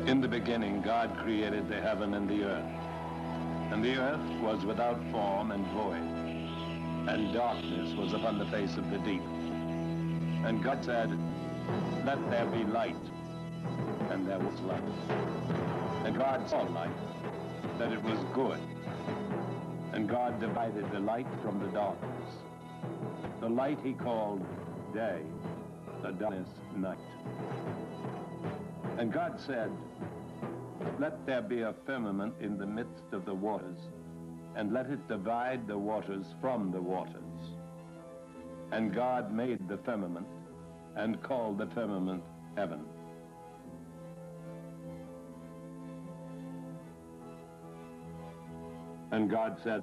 In the beginning, God created the heaven and the earth. And the earth was without form and void, and darkness was upon the face of the deep. And God said, "Let there be light." And there was light. And God saw light, that it was good. And God divided the light from the darkness. The light he called day, the darkness night. And God said, "Let there be a firmament in the midst of the waters, and let it divide the waters from the waters." And God made the firmament, and called the firmament heaven. And God said,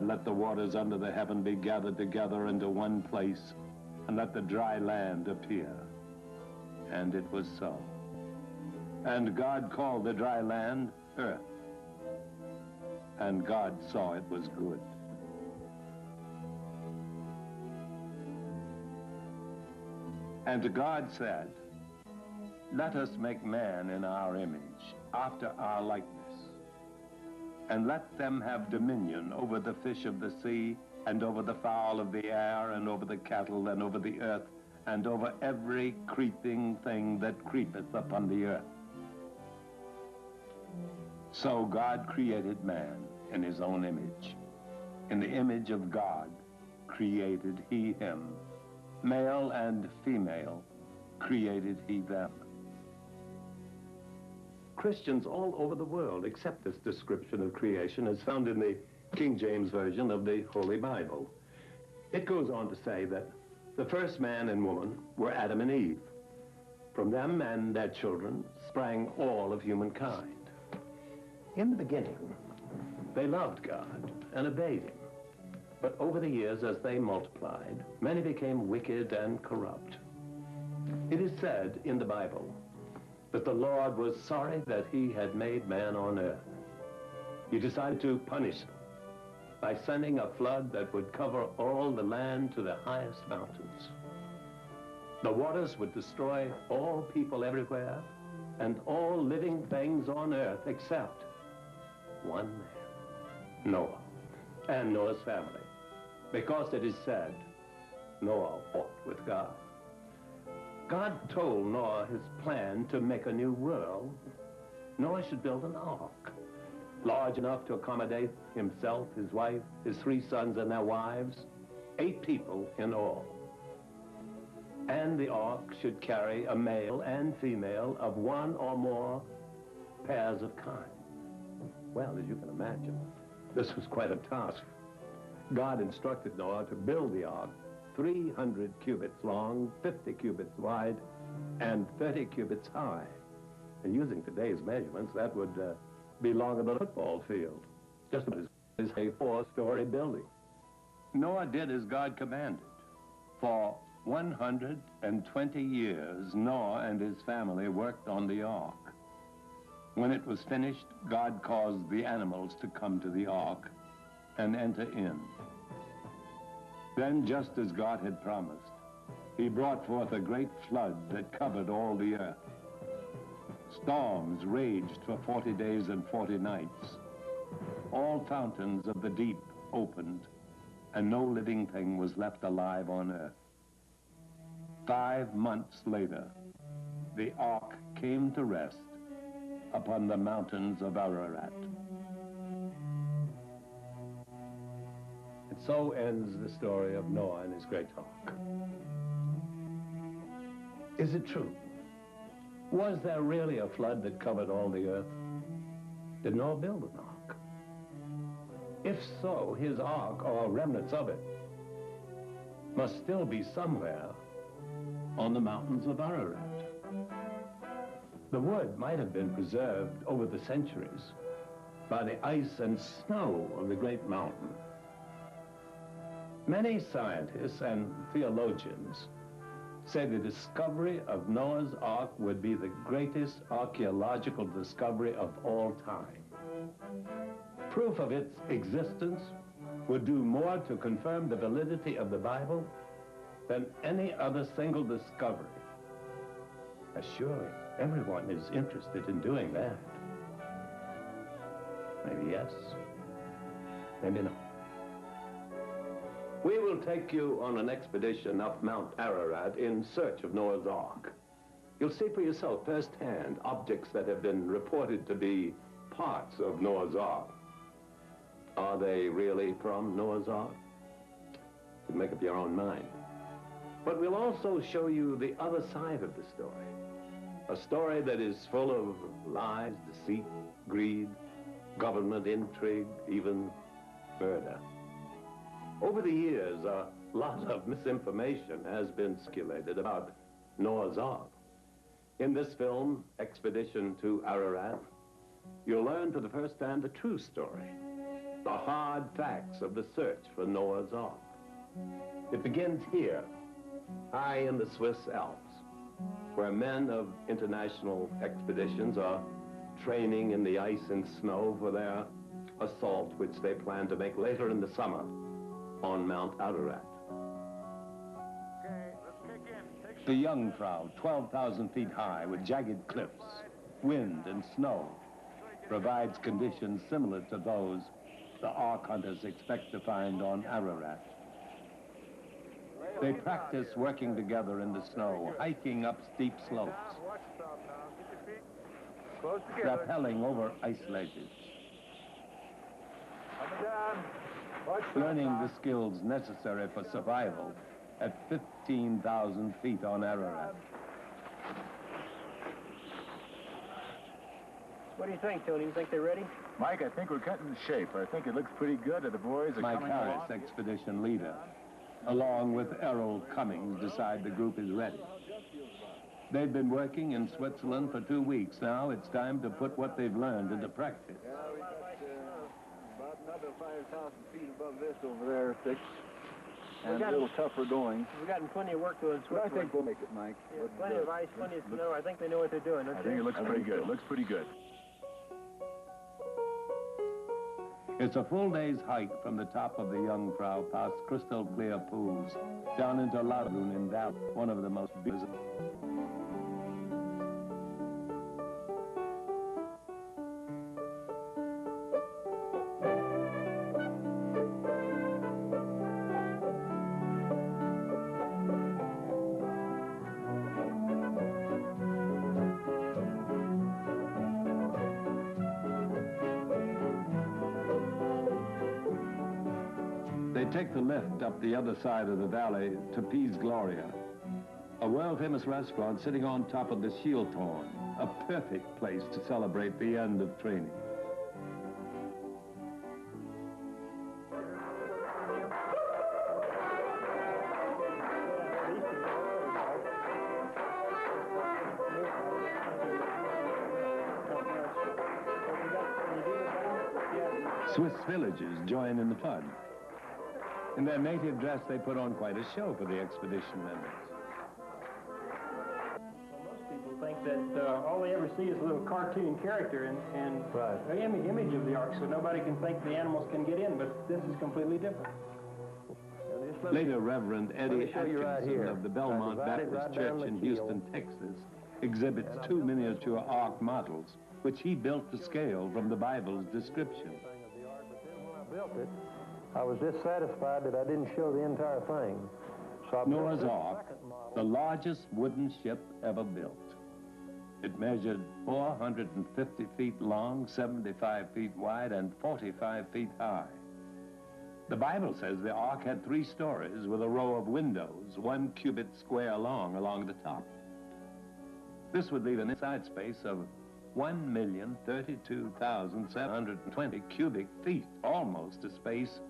"Let the waters under the heaven be gathered together into one place, and let the dry land appear." And it was so. And God called the dry land earth. And God saw it was good. And God said, "Let us make man in our image, after our likeness, and let them have dominion over the fish of the sea, and over the fowl of the air, and over the cattle, and over the earth, and over every creeping thing that creepeth upon the earth." So God created man in his own image. In the image of God created he him. Male and female created he them. Christians all over the world accept this description of creation as found in the King James Version of the Holy Bible. It goes on to say that the first man and woman were Adam and Eve. From them and their children sprang all of humankind. In the beginning, they loved God and obeyed him. But over the years, as they multiplied, many became wicked and corrupt. It is said in the Bible that the Lord was sorry that he had made man on earth. He decided to punish them by sending a flood that would cover all the land to the highest mountains. The waters would destroy all people everywhere and all living things on earth except one man, Noah, and Noah's family, because it is said, Noah walked with God. God told Noah his plan to make a new world. Noah should build an ark, large enough to accommodate himself, his wife, his 3 sons and their wives, 8 people in all. And the ark should carry a male and female of 1 or more pairs of kind. Well, as you can imagine, this was quite a task. God instructed Noah to build the ark 300 cubits long, 50 cubits wide, and 30 cubits high. And using today's measurements, that would be longer than a football field. Just about as a 4-story building. Noah did as God commanded. For 120 years, Noah and his family worked on the ark. When it was finished, God caused the animals to come to the ark and enter in. Then, just as God had promised, he brought forth a great flood that covered all the earth. Storms raged for 40 days and 40 nights. All fountains of the deep opened, and no living thing was left alive on earth. 5 months later, the ark came to rest upon the mountains of Ararat. And so ends the story of Noah and his great ark. Is it true? Was there really a flood that covered all the earth? Did Noah build an ark? If so, his ark, or remnants of it, must still be somewhere on the mountains of Ararat. The wood might have been preserved over the centuries by the ice and snow of the great mountain. Many scientists and theologians say the discovery of Noah's Ark would be the greatest archaeological discovery of all time. Proof of its existence would do more to confirm the validity of the Bible than any other single discovery. Surely Everyone is interested in doing that. Maybe yes, maybe no. We will take you on an expedition up Mount Ararat in search of Noah's Ark. You'll see for yourself firsthand objects that have been reported to be parts of Noah's Ark. Are they really from Noah's Ark? You can make up your own mind. But we'll also show you the other side of the story. A story that is full of lies, deceit, greed, government intrigue, even murder. Over the years, a lot of misinformation has been circulated about Noah's Ark. In this film, Expedition to Ararat, you'll learn for the first time the true story, the hard facts of the search for Noah's Ark. It begins here, high in the Swiss Alps, where men of international expeditions are training in the ice and snow for their assault, which they plan to make later in the summer on Mount Ararat. The Jungfrau, 12,000 feet high with jagged cliffs, wind and snow, provides conditions similar to those the Ark hunters expect to find on Ararat. They practice working together in the snow, hiking up steep slopes, rappelling over ice ledges, learning the skills necessary for survival at 15,000 feet on Ararat. What do you think, Tony? You think they're ready? Mike, I think we're cutting the shape. I think it looks pretty good. The boys are Mike coming Harris, along. expedition leader, along with Errol Cummings, decide the group is ready. They've been working in Switzerland for 2 weeks now. It's time to put what they've learned into practice. Yeah, we got about another 5,000 feet above this over there, 6. And a little tougher going. We've gotten plenty of work to do in But I Switzerland. think we'll make it, Mike. Yeah, plenty of ice, plenty of snow. I think they know what they're doing. I think it looks pretty good. It looks pretty good. It's a full day's hike from the top of the Jungfrau past crystal clear pools down into Lagoon in Dallas, one of the most beautiful. They take the lift up the other side of the valley to Piz Gloria, a world-famous restaurant sitting on top of the Shielthorn, a perfect place to celebrate the end of training. Swiss villagers join in the fun. In their native dress, they put on quite a show for the expedition members. Well, most people think that all they ever see is a little cartoon character and Right. an image of the Ark, so nobody can think the animals can get in, but this is completely different. Later, Reverend Eddie show you right Atkinson here. of the Belmont I divided Baptist right down Church the in keel. Houston, Texas, exhibits 2 miniature Ark models, which he built to scale from the Bible's description. When I built it, I was dissatisfied that I didn't show the entire thing. So I built Noah's this Ark, second model. the largest wooden ship ever built. It measured 450 feet long, 75 feet wide, and 45 feet high. The Bible says the Ark had 3 stories with a row of windows, 1 cubit square long along the top. This would leave an inside space of 1,032,720 cubic feet, almost a space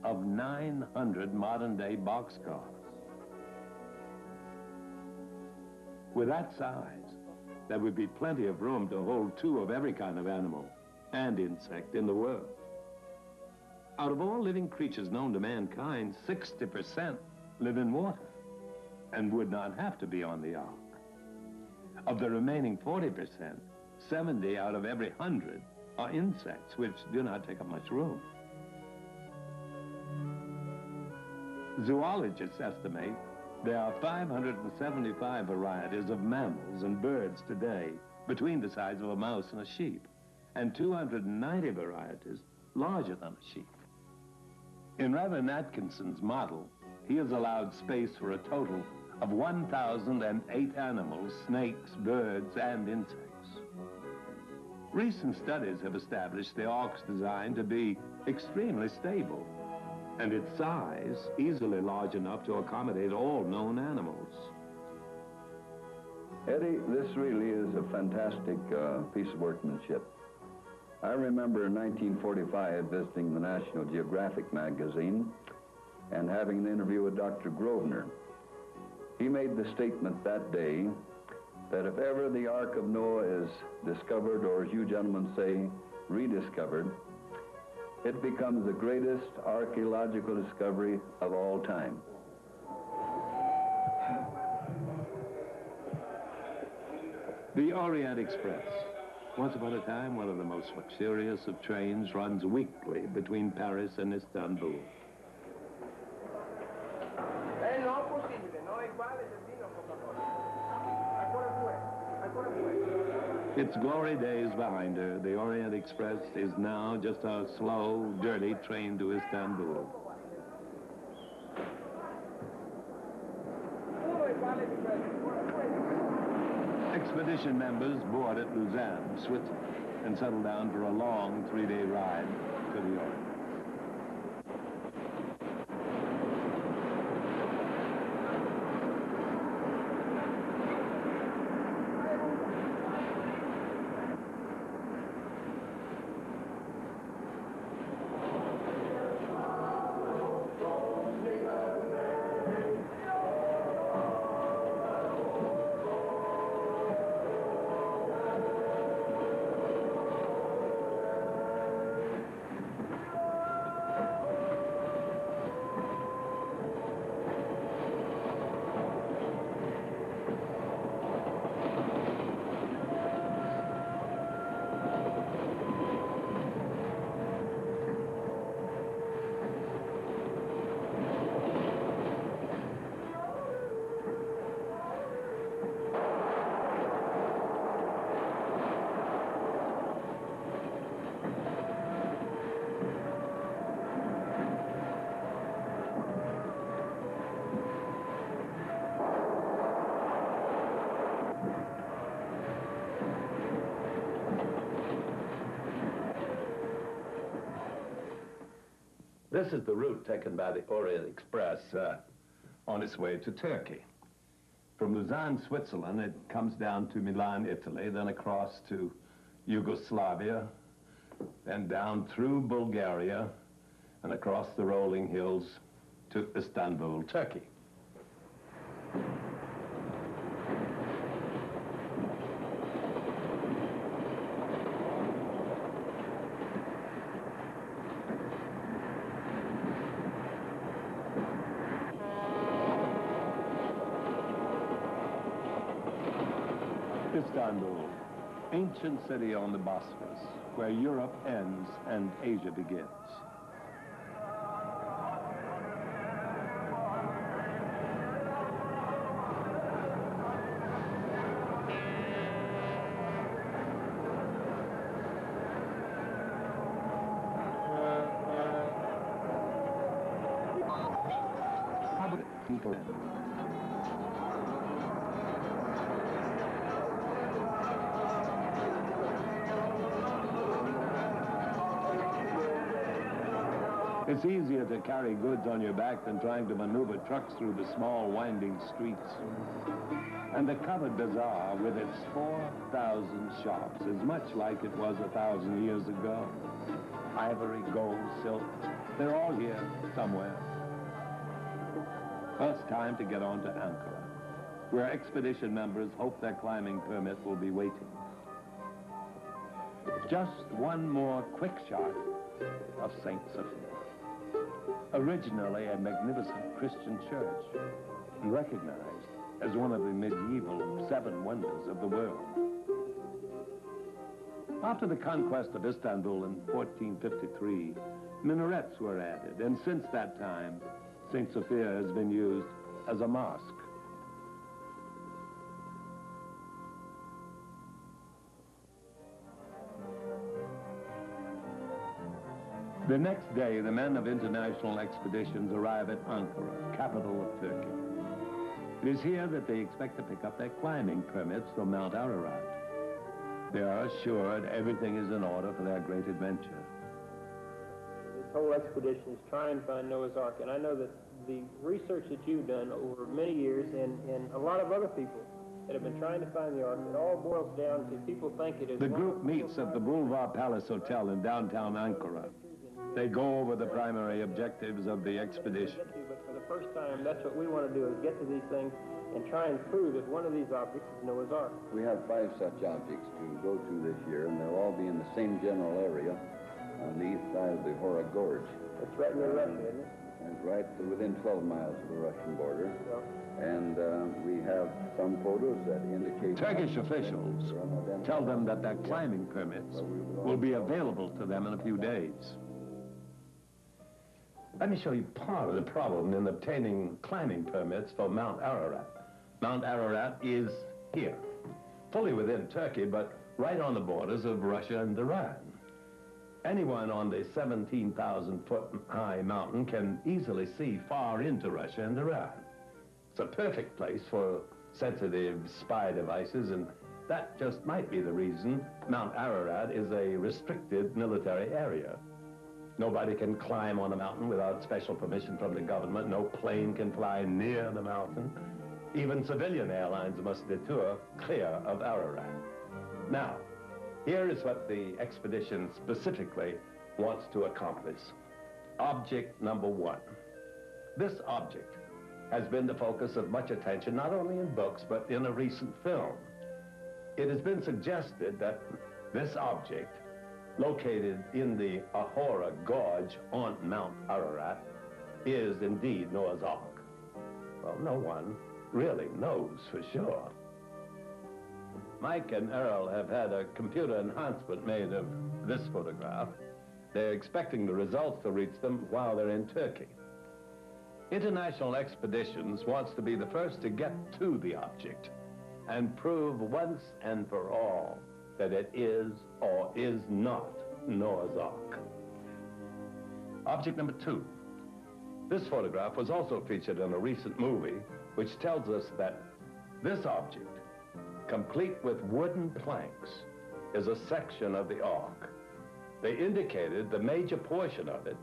of 900 modern-day boxcars. With that size, there would be plenty of room to hold 2 of every kind of animal and insect in the world. Out of all living creatures known to mankind, 60% live in water and would not have to be on the Ark. Of the remaining 40%, 70 out of every 100 are insects, which do not take up much room. Zoologists estimate There are 575 varieties of mammals and birds today, between the size of a mouse and a sheep, and 290 varieties larger than a sheep. In Reverend Atkinson's model, he has allowed space for a total of 1,008 animals, snakes, birds, and insects. Recent studies have established the ark's design to be extremely stable, and its size easily large enough to accommodate all known animals. Eddie, this really is a fantastic piece of workmanship. I remember in 1945 visiting the National Geographic magazine and having an interview with Dr. Grosvenor. He made the statement that day that if ever the Ark of Noah is discovered, or as you gentlemen say, rediscovered, it becomes the greatest archaeological discovery of all time. The Orient Express. Once upon a time, one of the most luxurious of trains runs weekly between Paris and Istanbul. Its glory days behind her, the Orient Express is now just a slow, dirty train to Istanbul. Expedition members board at Lausanne, Switzerland, and settle down for a long 3-day ride to the Orient. This is the route taken by the Orient Express on its way to Turkey. From Lausanne, Switzerland, it comes down to Milan, Italy, then across to Yugoslavia, then down through Bulgaria, and across the rolling hills to Istanbul, Turkey. Istanbul, ancient city on the Bosphorus, where Europe ends and Asia begins. It's easier to carry goods on your back than trying to maneuver trucks through the small, winding streets. And the covered bazaar, with its 4,000 shops, is much like it was 1,000 years ago. Ivory, gold, silk, they're all here somewhere. Well, it's time to get on to Ankara, where expedition members hope their climbing permit will be waiting. Just one more quick shot of St. Sophia. Originally a magnificent Christian church, and recognized as one of the medieval 7 wonders of the world. After the conquest of Istanbul in 1453, minarets were added, and since that time, St. Sophia has been used as a mosque. The next day, the men of international expeditions arrive at Ankara, capital of Turkey. It is here that they expect to pick up their climbing permits from Mount Ararat. They are assured everything is in order for their great adventure. This whole expedition is trying to find Noah's Ark, and I know that the research that you've done over many years and a lot of other people that have been trying to find the Ark, it all boils down to people think it is... The group meets at the Boulevard Palace Hotel in downtown Ankara. They go over the primary objectives of the expedition. But for the first time, that's what we want to do, is get to these things and try and prove that one of these objects is Noah's Ark. We have 5 such objects to go to this year, and they'll all be in the same general area on the east side of the Hora Gorge. It's right near Russia, isn't it? It's right within 12 miles of the Russian border. Yeah. And we have some photos that indicate... Turkish officials tell them that their climbing permits will be available to them in a few days. Let me show you part of the problem in obtaining climbing permits for Mount Ararat. Mount Ararat is here, fully within Turkey, but right on the borders of Russia and Iran. Anyone on the 17,000-foot high mountain can easily see far into Russia and Iran. It's a perfect place for sensitive spy devices, and that just might be the reason Mount Ararat is a restricted military area. Nobody can climb on a mountain without special permission from the government. No plane can fly near the mountain. Even civilian airlines must detour clear of Ararat. Now, here is what the expedition specifically wants to accomplish. Object number 1. This object has been the focus of much attention, not only in books, but in a recent film. It has been suggested that this object, located in the Ahura Gorge on Mount Ararat, is indeed Noah's Ark. Well, no one really knows for sure. Mike and Earl have had a computer enhancement made of this photograph. They're expecting the results to reach them while they're in Turkey. International Expeditions wants to be the first to get to the object and prove once and for all that it is or is not Noah's Ark. Object number 2. This photograph was also featured in a recent movie, which tells us that this object, complete with wooden planks, is a section of the Ark. They indicated the major portion of it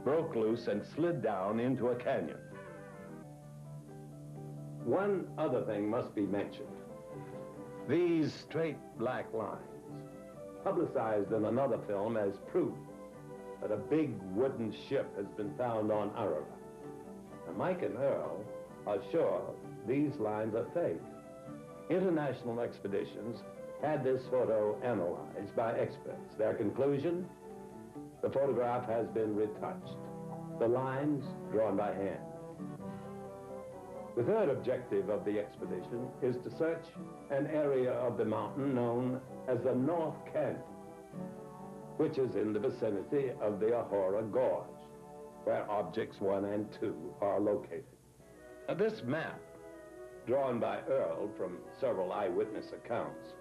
broke loose and slid down into a canyon. One other thing must be mentioned. These straight black lines, publicized in another film as proof that a big wooden ship has been found on Ararat. And Mike and Earl are sure these lines are fake. International Expeditions had this photo analyzed by experts. Their conclusion: the photograph has been retouched. The lines drawn by hand. The third objective of the expedition is to search an area of the mountain known as the North Canyon, which is in the vicinity of the Ahura Gorge, where objects 1 and 2 are located. Now, this map, drawn by Earl from several eyewitness accounts,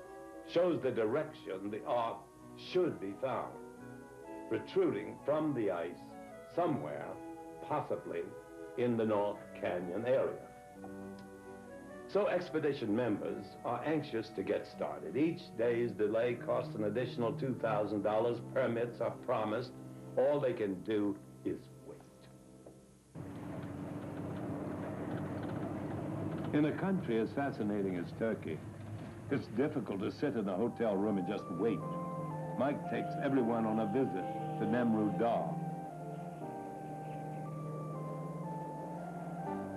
shows the direction the Ark should be found, protruding from the ice somewhere, possibly in the North Canyon area. So expedition members are anxious to get started. Each day's delay costs an additional $2,000. Permits are promised. All they can do is wait. In a country as fascinating as Turkey, it's difficult to sit in a hotel room and just wait. Mike takes everyone on a visit to Nemrut Dağ.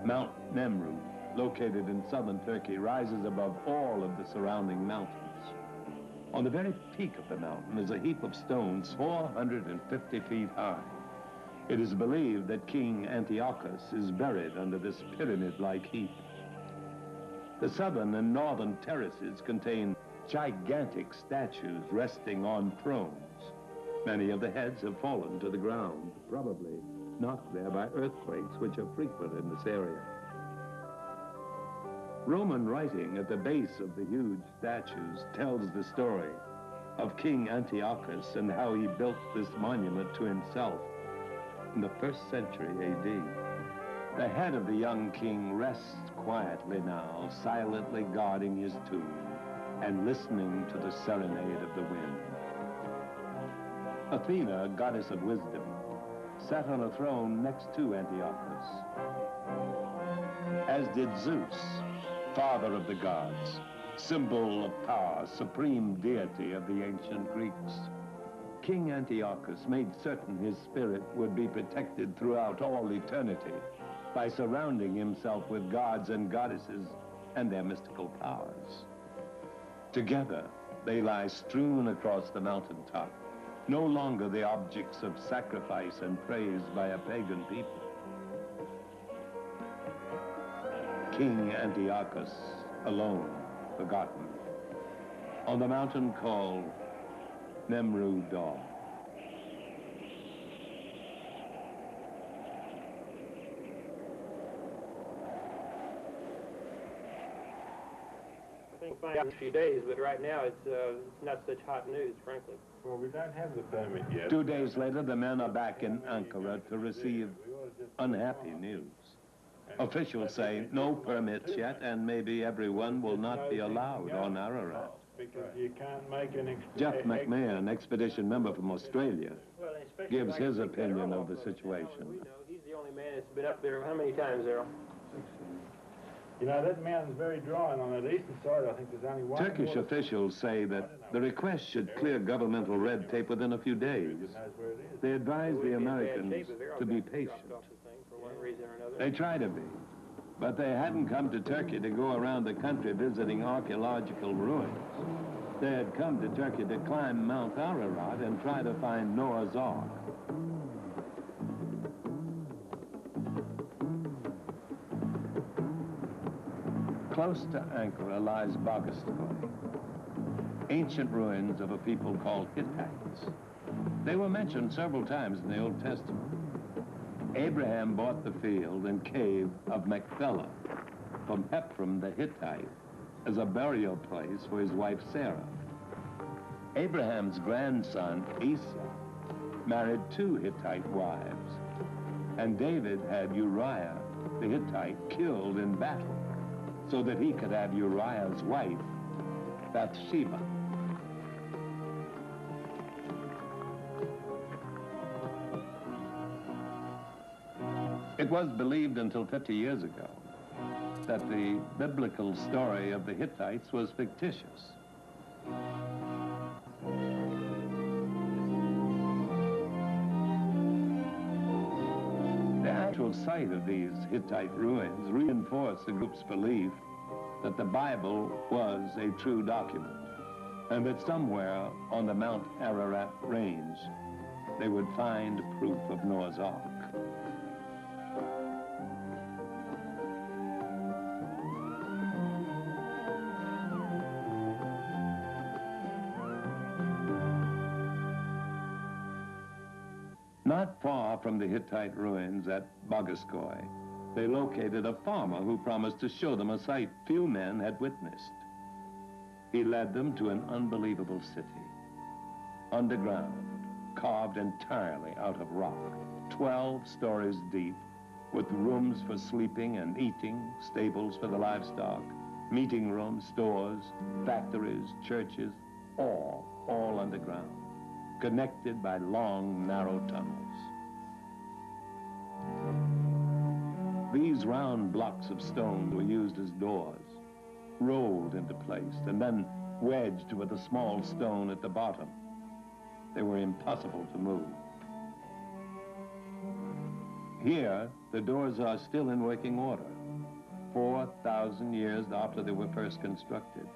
Mount Nemrut, located in southern Turkey, rises above all of the surrounding mountains. On the very peak of the mountain is a heap of stones 450 feet high. It is believed that King Antiochus is buried under this pyramid-like heap. The southern and northern terraces contain gigantic statues resting on thrones. Many of the heads have fallen to the ground, probably knocked there by earthquakes, which are frequent in this area. Roman writing at the base of the huge statues tells the story of King Antiochus and how he built this monument to himself in the 1st century A.D. The head of the young king rests quietly now, silently guarding his tomb and listening to the serenade of the wind. Athena, goddess of wisdom, sat on a throne next to Antiochus, as did Zeus, father of the gods, symbol of power, supreme deity of the ancient Greeks. King Antiochus made certain his spirit would be protected throughout all eternity by surrounding himself with gods and goddesses and their mystical powers. Together, they lie strewn across the mountaintop, no longer the objects of sacrifice and praise by a pagan people. King Antiochus, alone, forgotten, on the mountain called Nemrud-Dor. I think fine in a few days, but right now it's not such hot news, frankly. Well, we don't have the permit yet. 2 days later, the men are back in Ankara to receive unhappy news. Officials say no permits yet, and maybe everyone will not be allowed on Ararat. Because you can't make an Jeff McMahon, expedition member from Australia, Well, and especially gives like his the opinion Federal of the Office, situation. we know he's the only man that's been up there how many times, Errol? You know, that mountain's very dry, and on that eastern side, I think there's only one. Turkish officials say that the request should clear governmental red tape within a few days. Knows where it is. They advise We'd the be in bad Americans shape if Errol to be got patient. dropped off the thing for one reason or another. They try to be, but they hadn't come to Turkey to go around the country visiting archaeological ruins. They had come to Turkey to climb Mount Ararat and try to find Noah's Ark. Close to Ankara lies Bogostoy, ancient ruins of a people called Hittites. They were mentioned several times in the Old Testament. Abraham bought the field and cave of Machpelah from Ephraim the Hittite as a burial place for his wife Sarah. Abraham's grandson Esau married 2 Hittite wives, and David had Uriah the Hittite killed in battle so that he could have Uriah's wife, Bathsheba. It was believed until 50 years ago that the biblical story of the Hittites was fictitious. The actual site of these Hittite ruins reinforced the group's belief that the Bible was a true document, and that somewhere on the Mount Ararat range they would find proof of Noah's Ark. Not far from the Hittite ruins at Bogostoy, they located a farmer who promised to show them a sight few men had witnessed. He led them to an unbelievable city, underground, carved entirely out of rock, 12 stories deep, with rooms for sleeping and eating, stables for the livestock, meeting rooms, stores, factories, churches, all underground, connected by long, narrow tunnels. These round blocks of stone were used as doors, rolled into place, and then wedged with a small stone at the bottom. They were impossible to move. Here, the doors are still in working order, 4,000 years after they were first constructed.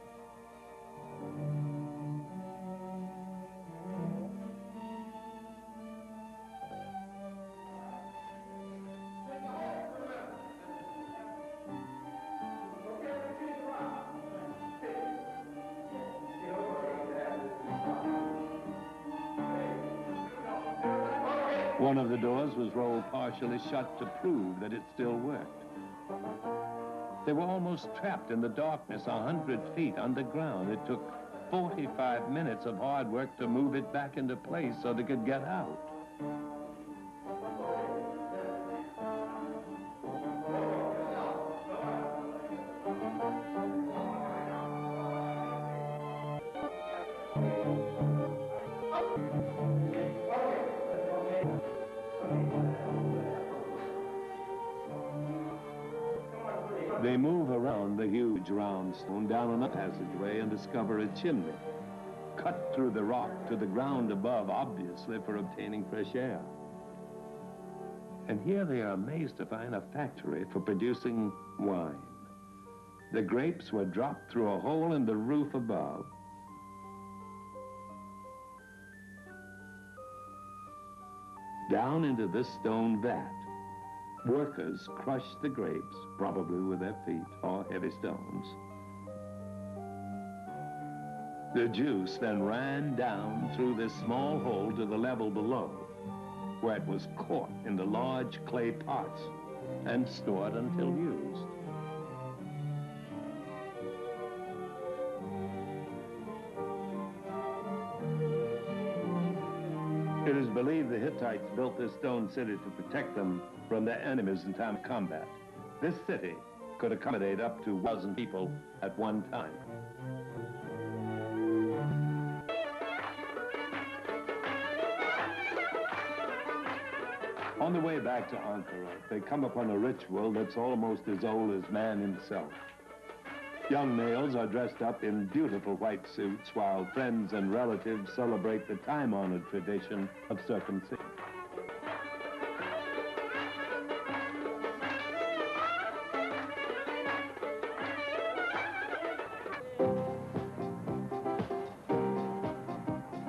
One of the doors was rolled partially shut to prove that it still worked. They were almost trapped in the darkness 100 feet underground. It took 45 minutes of hard work to move it back into place so they could get out. They move around the huge round stone down a passageway and discover a chimney, cut through the rock to the ground above, obviously for obtaining fresh air. And here they are amazed to find a factory for producing wine. The grapes were dropped through a hole in the roof above. Down into this stone vat, workers crushed the grapes, probably with their feet or heavy stones. The juice then ran down through this small hole to the level below, where it was caught in the large clay pots and stored until used. It is believed the Hittites built this stone city to protect them from their enemies in time of combat. This city could accommodate up to 1,000 people at one time. On the way back to Ankara, they come upon a ritual that's almost as old as man himself. Young males are dressed up in beautiful white suits while friends and relatives celebrate the time-honored tradition of circumcision.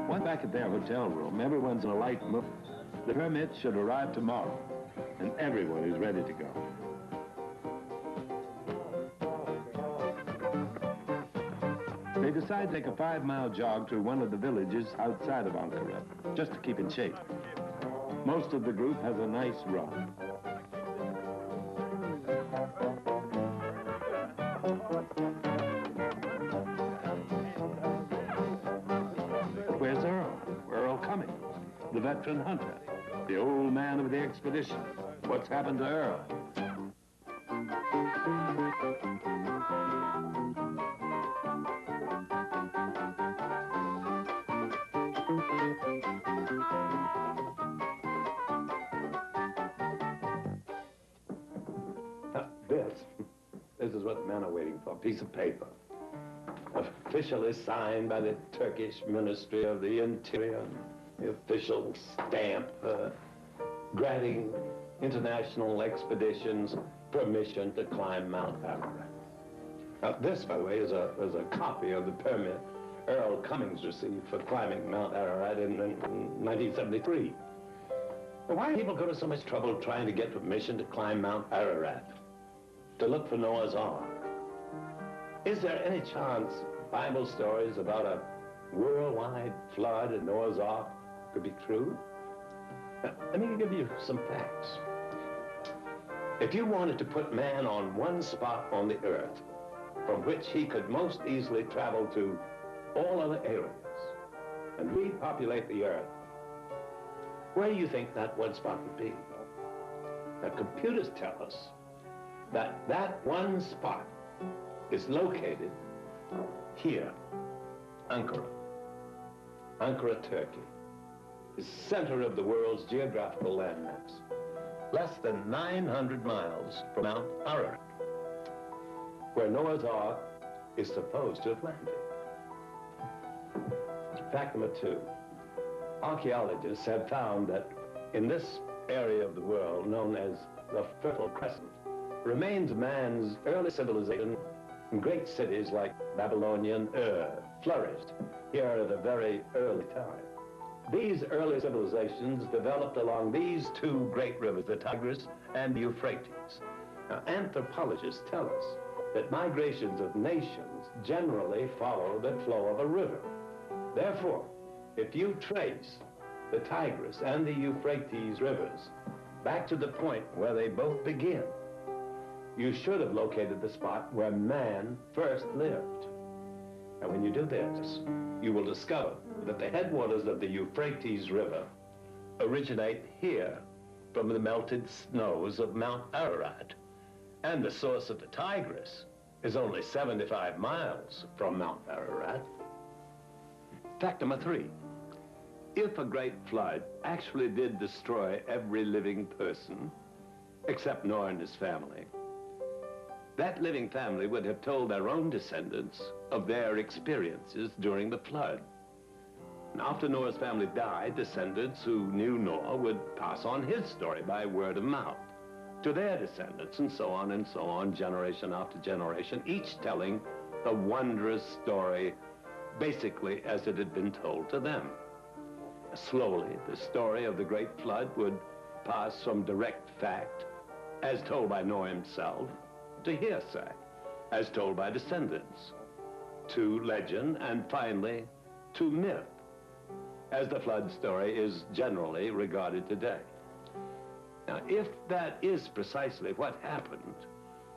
One back at their hotel room, everyone's in a light mood. The permit should arrive tomorrow, and everyone is ready to go. They decide to take a 5-mile jog through one of the villages outside of Ankara, just to keep in shape. Most of the group has a nice run. Where's Earl? Earl Cummings, the veteran hunter, the old man of the expedition. What's happened to Earl? This is what the men are waiting for, a piece of paper. Officially signed by the Turkish Ministry of the Interior, the official stamp granting international expeditions permission to climb Mount Ararat. Now, this, by the way, is a copy of the permit Earl Cummings received for climbing Mount Ararat in 1973. Well, why do people go to so much trouble trying to get permission to climb Mount Ararat? To look for Noah's Ark? Is there any chance Bible stories about a worldwide flood and Noah's Ark could be true? Now, let me give you some facts. If you wanted to put man on one spot on the earth from which he could most easily travel to all other areas and repopulate the earth, where do you think that one spot would be? Now, computers tell us that one spot is located here, Ankara. Ankara, Turkey, is center of the world's geographical landmass, less than 900 miles from Mount Ararat, where Noah's Ark is supposed to have landed. Fact number 2, archaeologists have found that in this area of the world known as the Fertile Crescent, remains of man's early civilization in great cities like Babylonian Ur flourished here at a very early time. These early civilizations developed along these two great rivers, the Tigris and the Euphrates. Now, anthropologists tell us that migrations of nations generally follow the flow of a river. Therefore, if you trace the Tigris and the Euphrates rivers back to the point where they both begin, you should have located the spot where man first lived. And when you do this, you will discover that the headwaters of the Euphrates River originate here from the melted snows of Mount Ararat. And the source of the Tigris is only 75 miles from Mount Ararat. Fact number 3. If a great flood actually did destroy every living person, except Noah and his family, that living family would have told their own descendants of their experiences during the flood. And after Noah's family died, descendants who knew Noah would pass on his story by word of mouth to their descendants, and so on, generation after generation, each telling the wondrous story basically as it had been told to them. Slowly, the story of the great flood would pass from direct fact, as told by Noah himself, to hearsay, as told by descendants, to legend, and finally, to myth, as the flood story is generally regarded today. Now, if that is precisely what happened,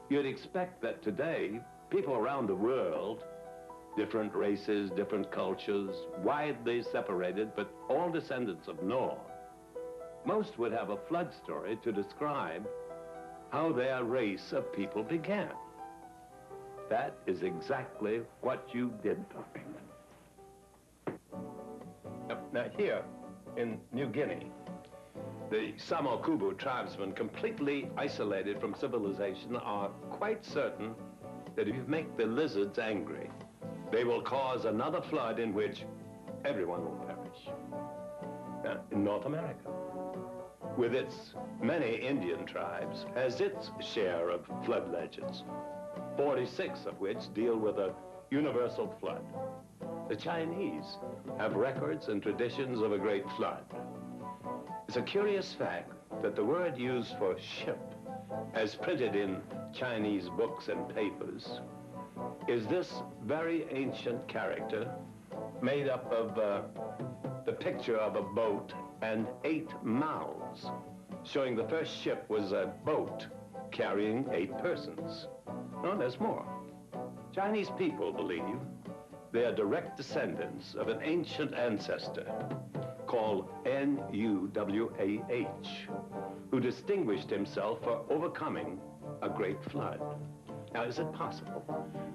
you'd expect that today, people around the world, different races, different cultures, widely separated, but all descendants of Noah, most would have a flood story to describe how their race of people began. That is exactly what you did, Tommy. Now here in New Guinea, the Samokubu tribesmen, completely isolated from civilization, are quite certain that if you make the lizards angry, they will cause another flood in which everyone will perish. Now, in North America, with its many Indian tribes, has its share of flood legends, 46 of which deal with a universal flood. The Chinese have records and traditions of a great flood. It's a curious fact that the word used for ship, as printed in Chinese books and papers, is this very ancient character made up of the picture of a boat and 8 mouths, showing the first ship was a boat carrying 8 persons. No, there's more. Chinese people believe they are direct descendants of an ancient ancestor called Nuwah, who distinguished himself for overcoming a great flood. Now, is it possible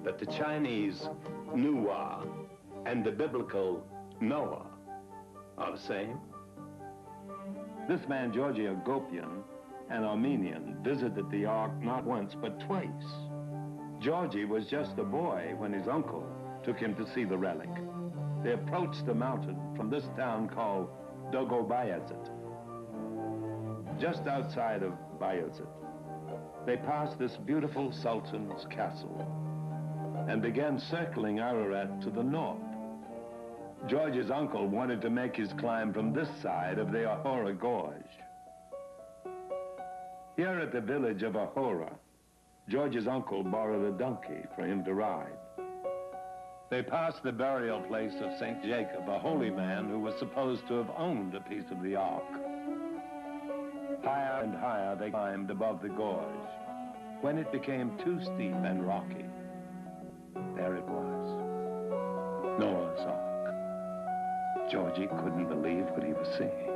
that the Chinese Nuh'un and the biblical Noah are the same? This man, Georgi Agopian, an Armenian, visited the Ark not once but twice. Georgi was just a boy when his uncle took him to see the relic. They approached the mountain from this town called Dogobayazet. Just outside of Bayazet, they passed this beautiful sultan's castle and began circling Ararat to the north. George's uncle wanted to make his climb from this side of the Ahura Gorge. Here at the village of Ahura, George's uncle borrowed a donkey for him to ride. They passed the burial place of St. Jacob, a holy man who was supposed to have owned a piece of the Ark. Higher and higher they climbed above the gorge, when it became too steep and rocky. There it was, Noah's Ark. Georgie couldn't believe what he was seeing.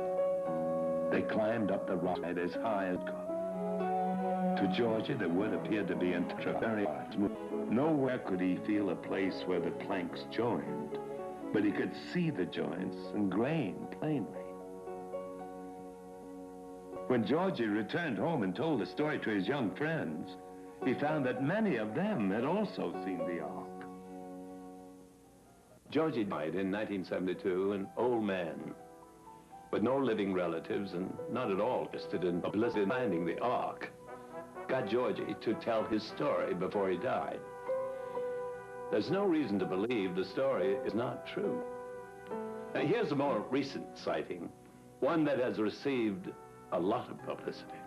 They climbed up the rock as high as God. To Georgie, the wood appeared to be in very large. Nowhere could he feel a place where the planks joined, but he could see the joints and grain plainly. When Georgie returned home and told the story to his young friends, he found that many of them had also seen the Ark. Georgie died in 1972, an old man, with no living relatives and not at all interested in publicity finding the Ark. Got Georgie to tell his story before he died. There's no reason to believe the story is not true. Now, here's a more recent sighting, one that has received a lot of publicity.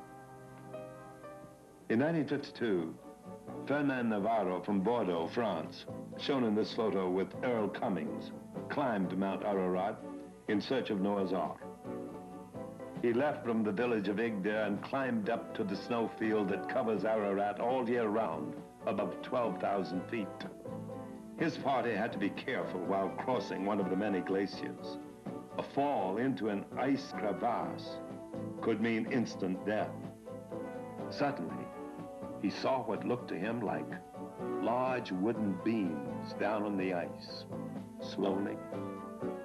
In 1952, Fernand Navarro from Bordeaux, France, shown in this photo with Earl Cummings, climbed Mount Ararat in search of Noah's Ark. He left from the village of Igda and climbed up to the snowfield that covers Ararat all year round, above 12,000 feet. His party had to be careful while crossing one of the many glaciers. A fall into an ice crevasse could mean instant death. Suddenly, he saw what looked to him like large wooden beams down on the ice. Slowly,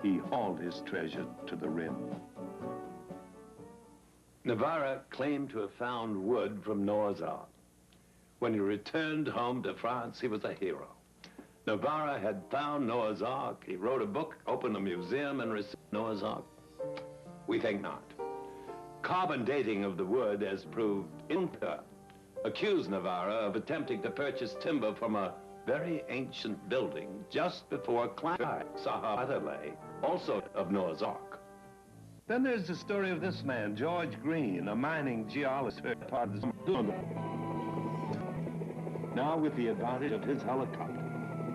he hauled his treasure to the rim. Navarre claimed to have found wood from Noah's Ark. When he returned home to France, he was a hero. Navarre had found Noah's Ark. He wrote a book, opened a museum, and received Noah's Ark. We think not. Carbon dating of the wood has proved impure. Accused Navarre of attempting to purchase timber from a very ancient building just before Sahabatale, also of Noah's Ark. Then there's the story of this man, George Green, a mining geologist. Now, with the advantage of his helicopter,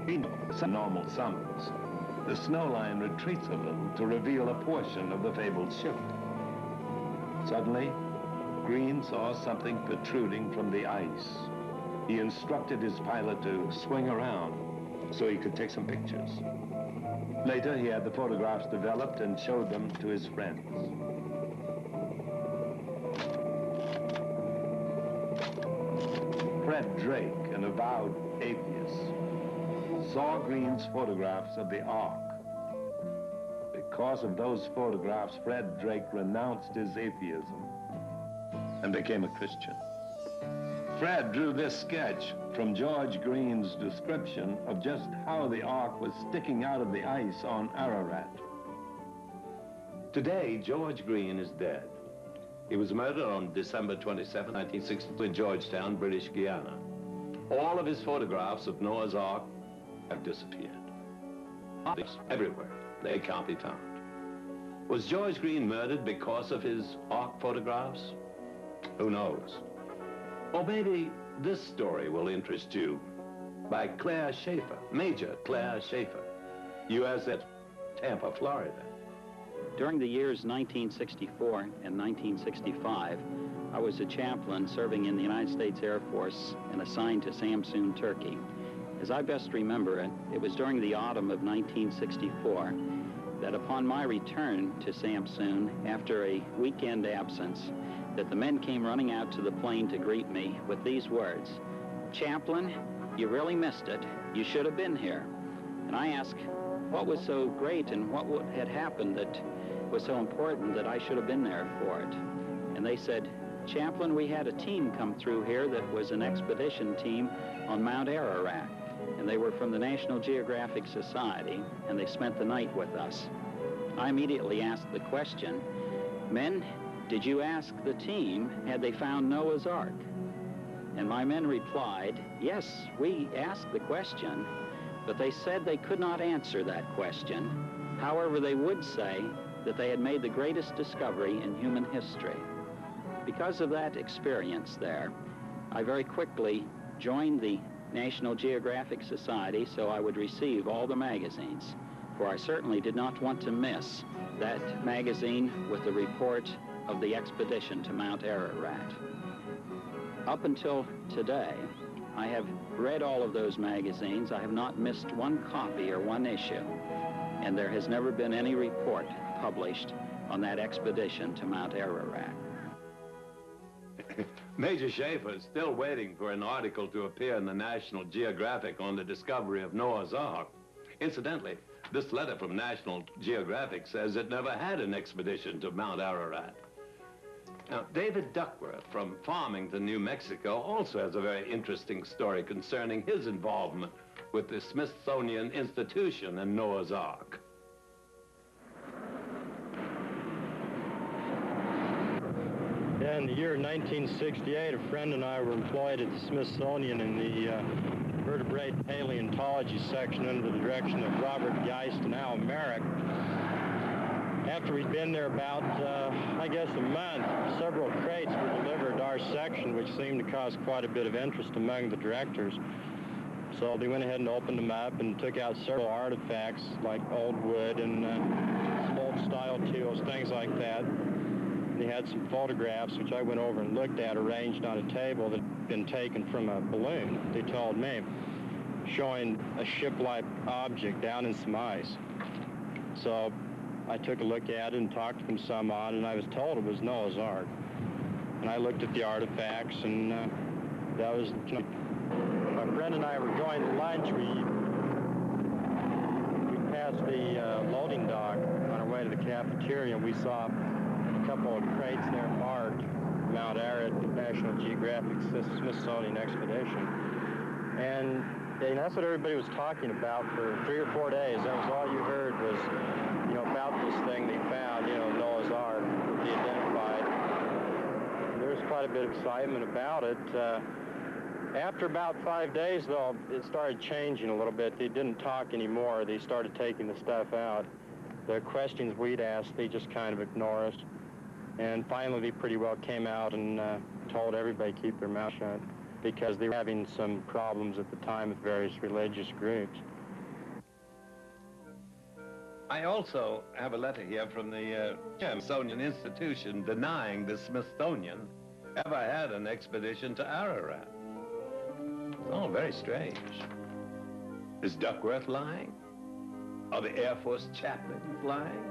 he knows normal summons. The snow line retreats a little to reveal a portion of the fabled ship. Suddenly, Green saw something protruding from the ice. He instructed his pilot to swing around so he could take some pictures. Later, he had the photographs developed and showed them to his friends. Fred Drake, an avowed atheist, saw Green's photographs of the Ark. Because of those photographs, Fred Drake renounced his atheism and became a Christian. Fred drew this sketch from George Green's description of just how the Ark was sticking out of the ice on Ararat. Today, George Green is dead. He was murdered on December 27, 1962 in Georgetown, British Guiana. All of his photographs of Noah's Ark have disappeared. Everywhere, they can't be found. Was George Green murdered because of his Ark photographs? Who knows? Or maybe this story will interest you, by Claire Schaefer, Major Claire Schaefer, U.S. at Tampa, Florida. During the years 1964 and 1965, I was a chaplain serving in the United States Air Force and assigned to Samsun, Turkey. As I best remember it, it was during the autumn of 1964 that upon my return to Samsun after a weekend absence, that the men came running out to the plane to greet me with these words: "Chaplain, you really missed it. You should have been here." And I asked, what was so great and what had happened that was so important that I should have been there for it? And they said, "Chaplain, we had a team come through here that was an expedition team on Mount Ararat. And they were from the National Geographic Society, and they spent the night with us." I immediately asked the question, "Men, did you ask the team, had they found Noah's Ark?" And my men replied, "Yes, we asked the question, but they said they could not answer that question. However, they would say that they had made the greatest discovery in human history." Because of that experience there, I very quickly joined the National Geographic Society so I would receive all the magazines, for I certainly did not want to miss that magazine with the report of the expedition to Mount Ararat. Up until today, I have read all of those magazines. I have not missed one copy or one issue, and there has never been any report published on that expedition to Mount Ararat. Major Schaefer is still waiting for an article to appear in the National Geographic on the discovery of Noah's Ark. Incidentally, this letter from National Geographic says it never had an expedition to Mount Ararat. Now, David Duckworth from Farmington, New Mexico, also has a very interesting story concerning his involvement with the Smithsonian Institution and Noah's Ark. Yeah, in the year 1968, a friend and I were employed at the Smithsonian in the vertebrate paleontology section under the direction of Robert Geist and Al Merrick. After we'd been there about, I guess, a month, several crates were delivered to our section, which seemed to cause quite a bit of interest among the directors. So they went ahead and opened them up and took out several artifacts like old wood and some old style tools, things like that. They had some photographs, which I went over and looked at, arranged on a table that had been taken from a balloon, they told me, showing a ship-like object down in some ice. So I took a look at it and talked to them some on, and I was told it was Noah's Ark. And I looked at the artifacts, and that was... My friend and I were going to lunch. We passed the loading dock on our way to the cafeteria, and we saw a couple of crates there marked Mount Ararat, National Geographic Smithsonian Expedition. And that's what everybody was talking about for 3 or 4 days. That was all you heard was, about this thing they found, Noah's Ark, would be identified. And there was quite a bit of excitement about it. After about 5 days, though, it started changing a little bit. They didn't talk anymore. They started taking the stuff out. The questions we'd asked, they just kind of ignore us. And finally, they pretty well came out and told everybody to keep their mouth shut because they were having some problems at the time with various religious groups. I also have a letter here from the Smithsonian Institution denying the Smithsonian ever had an expedition to Ararat. It's all very strange. Is Duckworth lying? Or the Air Force chaplain lying?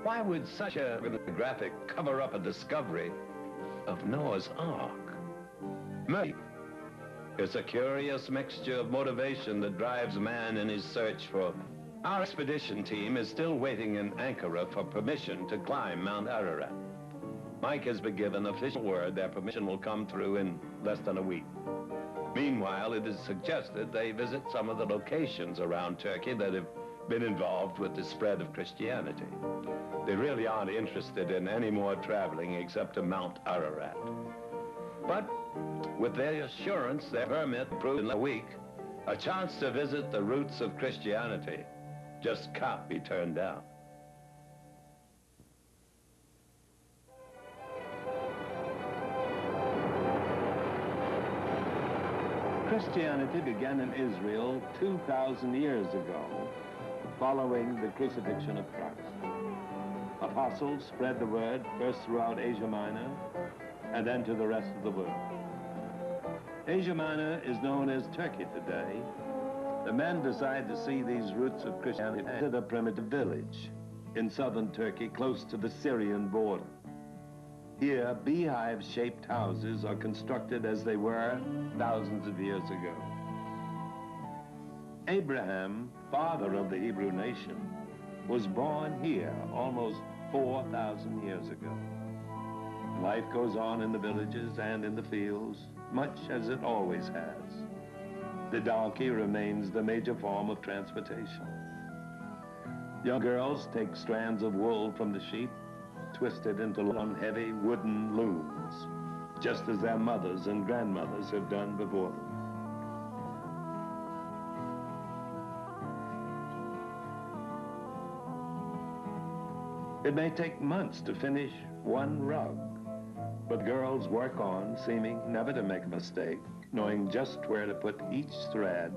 Why would such a graphic cover up a discovery of Noah's Ark? Maybe it's a curious mixture of motivation that drives man in his search for... Our expedition team is still waiting in Ankara for permission to climb Mount Ararat. Mike has been given official word that permission will come through in less than a week. Meanwhile, it is suggested they visit some of the locations around Turkey that have been involved with the spread of Christianity. They really aren't interested in any more traveling except to Mount Ararat. But with their assurance their permit approved in a week, a chance to visit the roots of Christianity just can't be turned down. Christianity began in Israel 2,000 years ago, following the crucifixion of Christ. Apostles spread the word first throughout Asia Minor and then to the rest of the world. Asia Minor is known as Turkey today. The men decide to see these roots of Christianity to the primitive village in southern Turkey, close to the Syrian border. Here, beehive-shaped houses are constructed as they were thousands of years ago. Abraham, father of the Hebrew nation, was born here almost 4,000 years ago. Life goes on in the villages and in the fields, much as it always has. The donkey remains the major form of transportation. Young girls take strands of wool from the sheep, twisted into long, heavy wooden looms, just as their mothers and grandmothers have done before them. It may take months to finish one rug, but girls work on, seeming never to make a mistake, knowing just where to put each thread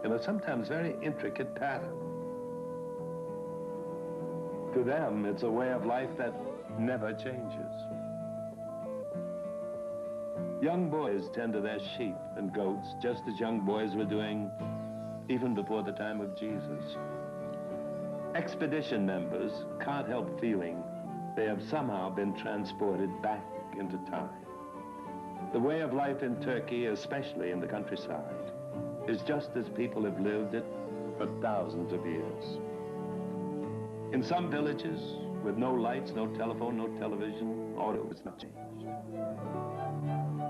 in a sometimes very intricate pattern. To them, it's a way of life that never changes. Young boys tend to their sheep and goats just as young boys were doing even before the time of Jesus. Expedition members can't help feeling they have somehow been transported back into time. The way of life in Turkey, especially in the countryside, is just as people have lived it for thousands of years. In some villages, with no lights, no telephone, no television, auto has not changed.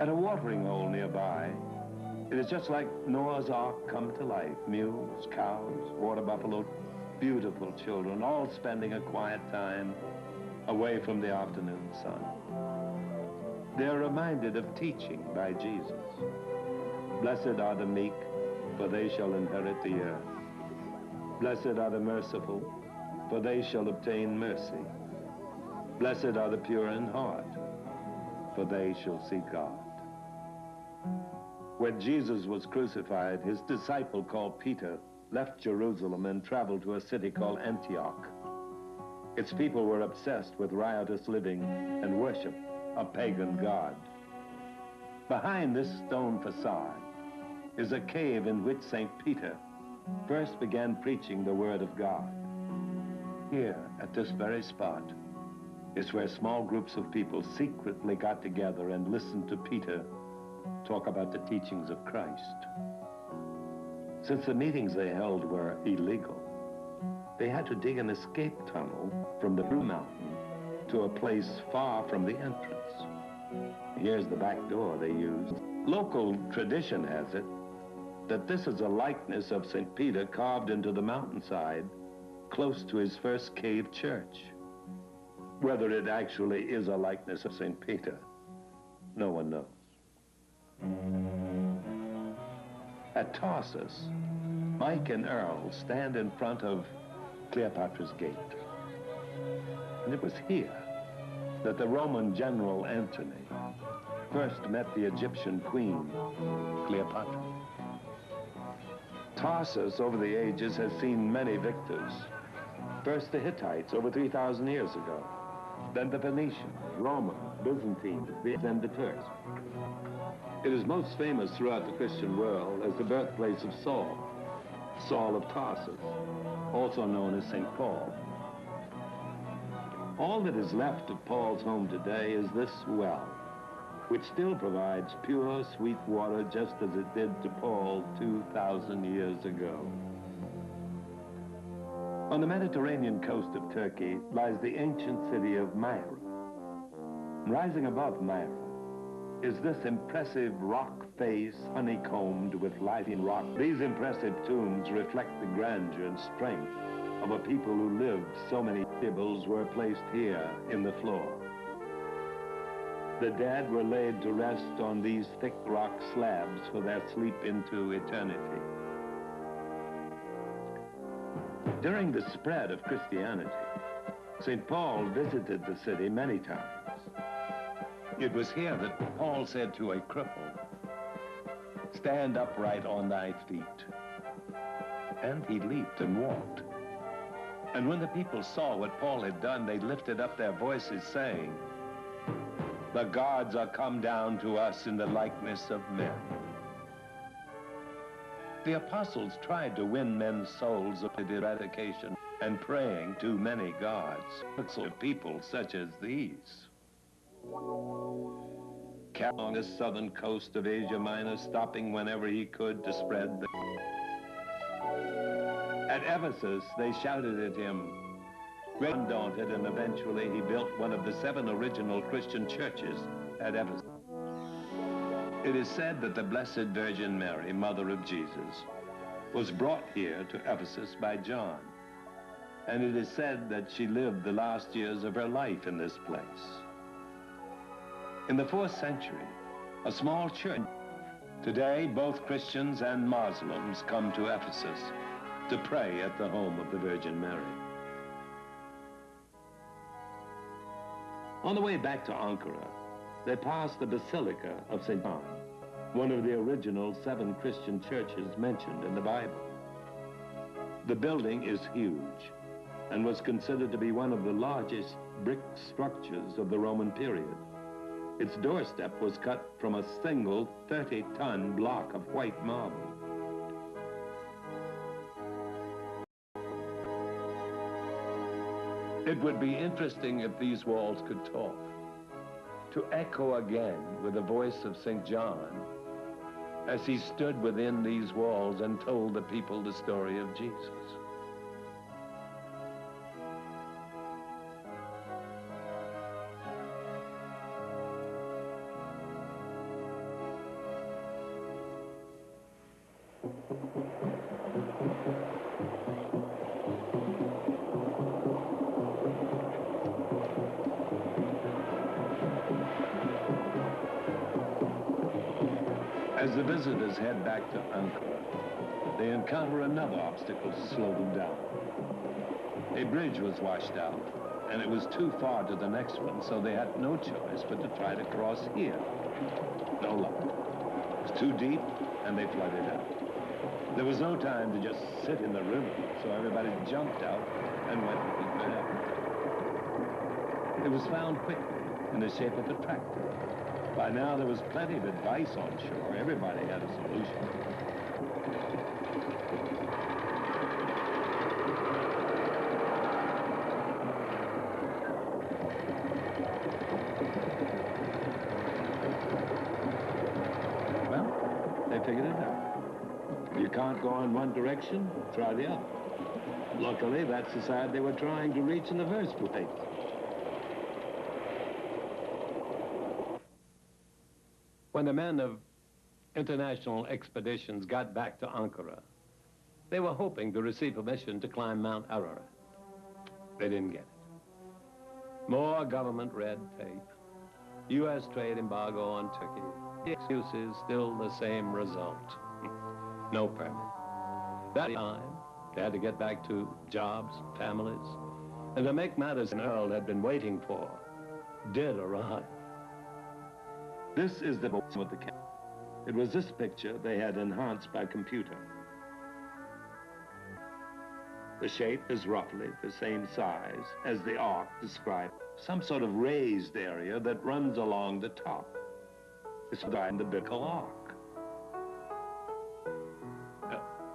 At a watering hole nearby, it is just like Noah's Ark come to life. Mules, cows, water buffalo, beautiful children, all spending a quiet time away from the afternoon sun. They're reminded of teaching by Jesus. Blessed are the meek, for they shall inherit the earth. Blessed are the merciful, for they shall obtain mercy. Blessed are the pure in heart, for they shall see God. When Jesus was crucified, his disciple called Peter left Jerusalem and traveled to a city called Antioch. Its people were obsessed with riotous living and worship a pagan god. Behind this stone facade is a cave in which St. Peter first began preaching the word of God. Here, at this very spot, is where small groups of people secretly got together and listened to Peter talk about the teachings of Christ. Since the meetings they held were illegal, they had to dig an escape tunnel from the Blue Mountain to a place far from the entrance. Here's the back door they used. Local tradition has it that this is a likeness of St. Peter carved into the mountainside close to his first cave church. Whether it actually is a likeness of St. Peter, no one knows. At Tarsus, Mike and Earl stand in front of Cleopatra's Gate. And it was here that the Roman general Antony first met the Egyptian queen, Cleopatra. Tarsus, over the ages, has seen many victors. First the Hittites over 3,000 years ago, then the Phoenicians, Romans, Byzantines, then the Turks. It is most famous throughout the Christian world as the birthplace of Saul, Saul of Tarsus, also known as St. Paul. All that is left of Paul's home today is this well, which still provides pure, sweet water just as it did to Paul 2,000 years ago. On the Mediterranean coast of Turkey lies the ancient city of Myra. Rising above Myra is this impressive rock face honeycombed with lighting rock. These impressive tombs reflect the grandeur and strength of a people who lived so many tables were placed here in the floor. The dead were laid to rest on these thick rock slabs for their sleep into eternity. During the spread of Christianity, St. Paul visited the city many times. It was here that Paul said to a cripple, "Stand upright on thy feet." And he leaped and walked. And when the people saw what Paul had done, they lifted up their voices saying, "The gods are come down to us in the likeness of men." The apostles tried to win men's souls with eradication and praying to many gods. To people such as these. Along the southern coast of Asia Minor, stopping whenever he could to spread the... At Ephesus, they shouted at him, undaunted, and eventually he built one of the 7 original Christian churches at Ephesus. It is said that the Blessed Virgin Mary, Mother of Jesus, was brought here to Ephesus by John. And it is said that she lived the last years of her life in this place. In the 4th century, a small church. Today, both Christians and Muslims come to Ephesus to pray at the home of the Virgin Mary. On the way back to Ankara, they passed the Basilica of St. John, one of the original 7 Christian churches mentioned in the Bible. The building is huge and was considered to be one of the largest brick structures of the Roman period. Its doorstep was cut from a single 30-ton block of white marble. It would be interesting if these walls could talk, to echo again with the voice of St. John as he stood within these walls and told the people the story of Jesus. As the visitors head back to Ankara, they encounter another obstacle to slow them down. A bridge was washed out, and it was too far to the next one, so they had no choice but to try to cross here. No luck. It was too deep, and they flooded out. There was no time to just sit in the river, so everybody jumped out and went looking for help. It was found quickly in the shape of a tractor. By now, there was plenty of advice on shore. Everybody had a solution. Well, they figured it out. You can't go in one direction, try the other. Luckily, that's the side they were trying to reach in the first place. When the men of international expeditions got back to Ankara, they were hoping to receive permission to climb Mount Ararat. They didn't get it. More government red tape, U.S. trade embargo on Turkey. The excuse is still the same result. No permit. That time, they had to get back to jobs, families, and to make matters, Earl had been waiting for did arrive. This is the boat with the camera. It was this picture they had enhanced by computer. The shape is roughly the same size as the arc described. Some sort of raised area that runs along the top. It's the biblical arc.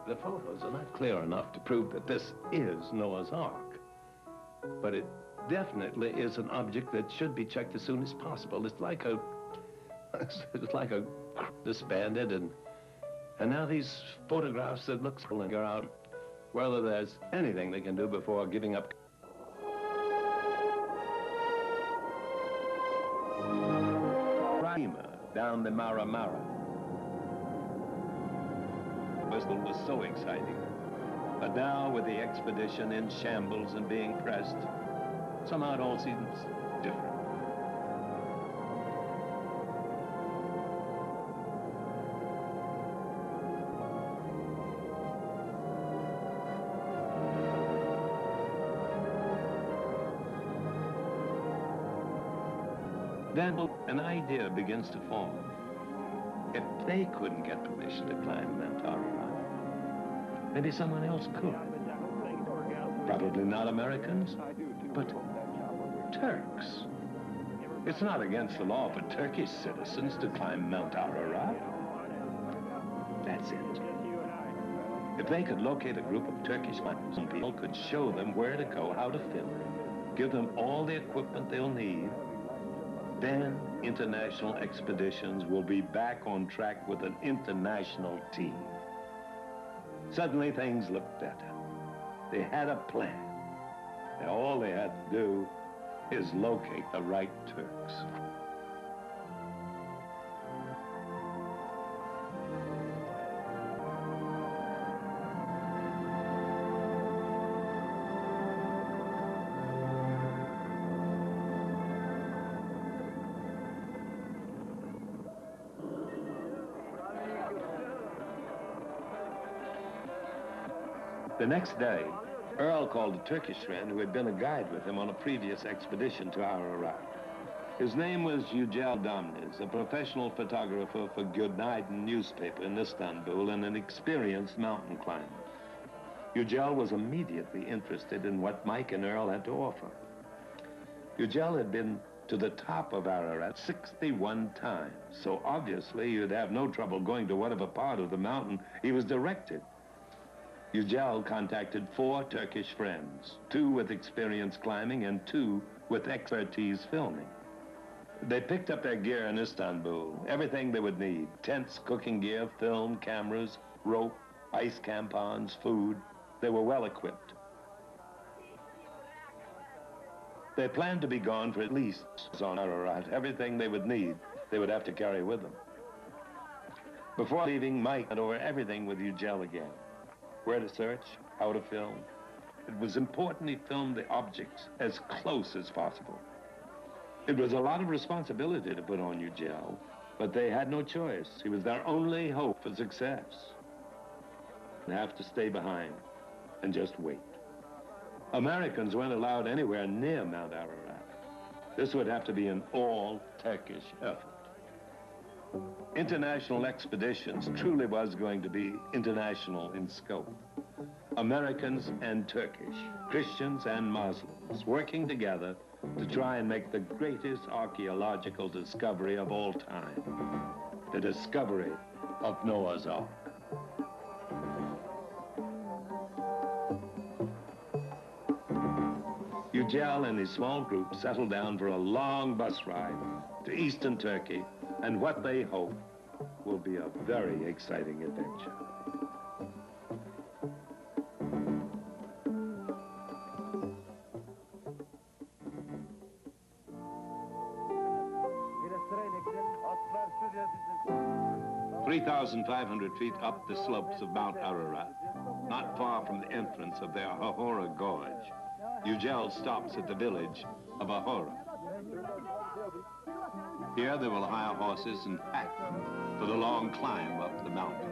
The photos are not clear enough to prove that this is Noah's Ark. But it definitely is an object that should be checked as soon as possible. It's like a disbanded, and now these photographs that look figure out whether there's anything they can do before giving up. Down the Mara Mara. Whistle was so exciting. But now, with the expedition in shambles and being pressed, somehow it all seems different. Then an idea begins to form. If they couldn't get permission to climb Mount Ararat, maybe someone else could. Probably not Americans, but Turks. It's not against the law for Turkish citizens to climb Mount Ararat. That's it. If they could locate a group of Turkish people, could show them where to go, how to film, give them all the equipment they'll need, then international expeditions will be back on track with an international team. Suddenly things looked better. They had a plan. Now all they had to do is locate the right Turks. The next day, Earl called a Turkish friend who had been a guide with him on a previous expedition to Ararat. His name was Yücel Dönmez, a professional photographer for Günaydın newspaper in Istanbul and an experienced mountain climber. Yücel was immediately interested in what Mike and Earl had to offer. Yücel had been to the top of Ararat 61 times, so obviously you'd have no trouble going to whatever part of the mountain he was directed. Yücel contacted 4 Turkish friends, 2 with experience climbing and 2 with expertise filming. They picked up their gear in Istanbul, everything they would need: tents, cooking gear, film, cameras, rope, ice campons, food. They were well equipped. They planned to be gone for at least on Ararat. Everything they would need, they would have to carry with them. Before leaving, Mike went over everything with Yücel again. Where to search, how to film. It was important he filmed the objects as close as possible. It was a lot of responsibility to put on Yücel, but they had no choice. He was their only hope for success. They'd have to stay behind and just wait. Americans weren't allowed anywhere near Mount Ararat. This would have to be an all-Turkish effort. International expeditions truly was going to be international in scope. Americans and Turkish, Christians and Muslims, working together to try and make the greatest archaeological discovery of all time, the discovery of Noah's Ark. Yücel and his small group settled down for a long bus ride to eastern Turkey, and what they hope will be a very exciting adventure. "3,500 feet up the slopes of Mount Ararat, not far from the entrance of their Ahora Gorge, Yücel stops at the village of Ahora. Here they will hire horses and pack them for the long climb up the mountain.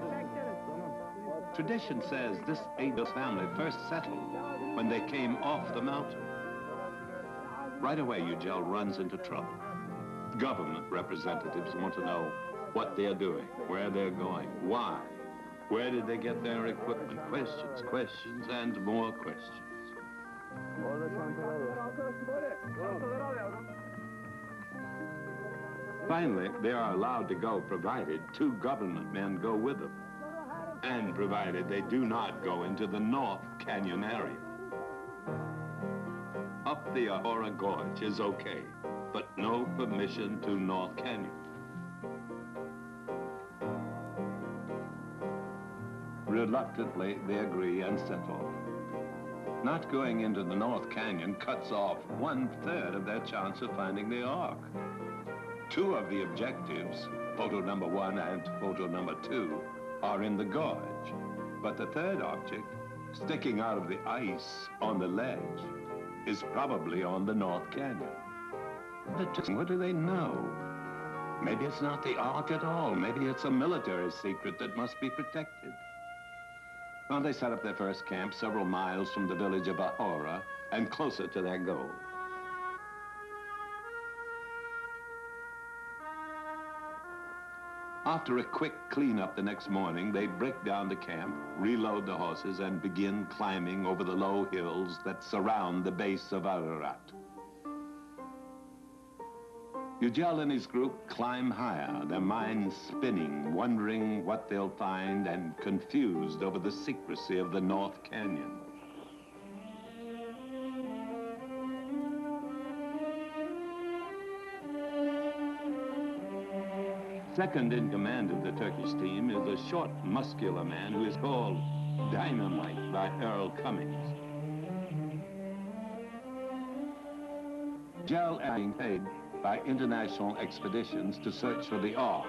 Tradition says this Abel family first settled when they came off the mountain. Right away, Yücel runs into trouble. Government representatives want to know what they're doing, where they're going, why, where did they get their equipment, questions, questions, and more questions. Finally, they are allowed to go, provided 2 government men go with them, and provided they do not go into the North Canyon area. Up the Ahora Gorge is okay, but no permission to North Canyon. Reluctantly, they agree and set off. Not going into the North Canyon cuts off 1/3 of their chance of finding the Ark. 2 of the objectives, photo number 1 and photo number 2, are in the gorge. But the 3rd object, sticking out of the ice on the ledge, is probably on the North Canyon. What do they know? Maybe it's not the Ark at all. Maybe it's a military secret that must be protected. Well, they set up their first camp several miles from the village of Ahora and closer to their goal. After a quick cleanup the next morning, they break down the camp, reload the horses, and begin climbing over the low hills that surround the base of Ararat. Yücel and his group climb higher, their minds spinning, wondering what they'll find, and confused over the secrecy of the North Canyon. Second in command of the Turkish team is a short, muscular man who is called Dynamite by Earl Cummings. Yücel being paid by international expeditions to search for the Ark.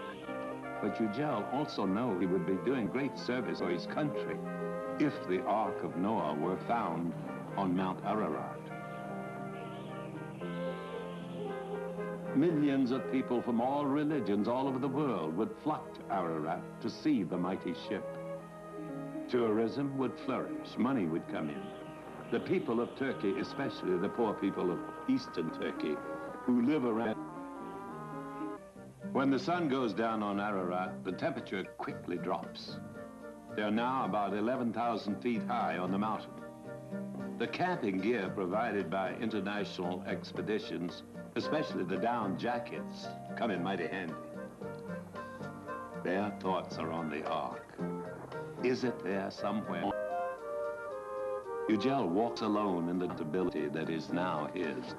But Yücel also knew he would be doing great service for his country if the Ark of Noah were found on Mount Ararat. Millions of people from all religions all over the world would flock to Ararat to see the mighty ship. Tourism would flourish, money would come in. The people of Turkey, especially the poor people of eastern Turkey, who live around. When the sun goes down on Ararat, the temperature quickly drops. They are now about 11,000 feet high on the mountain. The camping gear provided by international expeditions, especially the down jackets, come in mighty handy. Their thoughts are on the Ark. Is it there somewhere? Yücel walks alone in the stability that is now his.